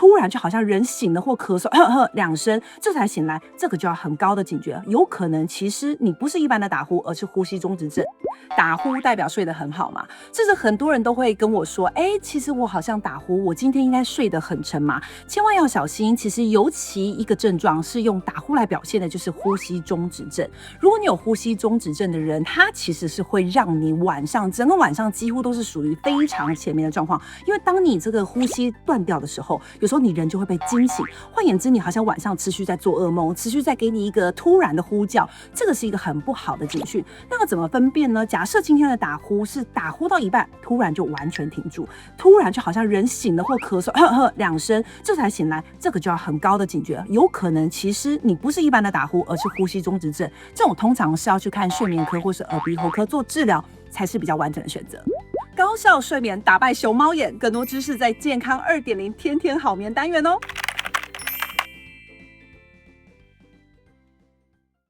突然就好像人醒了或咳嗽2声，这才醒来，这个就要很高的警觉，有可能其实你不是一般的打呼，而是呼吸中止症。打呼代表睡得很好嘛，这是很多人都会跟我说，其实我好像打呼，我今天应该睡得很沉嘛，千万要小心。其实尤其一个症状是用打呼来表现的，就是呼吸中止症。如果你有呼吸中止症的人，他其实是会让你整个晚上几乎都是属于非常前面的状况，因为当你这个呼吸断掉的时候，有时候你人就会被惊醒，换言之，你好像晚上持续在做噩梦，持续在给你一个突然的呼叫，这个是一个很不好的警讯。那要怎么分辨呢？假设今天的打呼是打呼到一半，突然就完全停住，突然就好像人醒了或咳嗽2声，这才醒来，这个就要很高的警觉，有可能其实你不是一般的打呼，而是呼吸中止症。这种通常是要去看睡眠科或是耳鼻喉科做治疗，才是比较完整的选择。高效睡眠打败熊猫眼，更多知识在健康2.0天天好眠单元哦。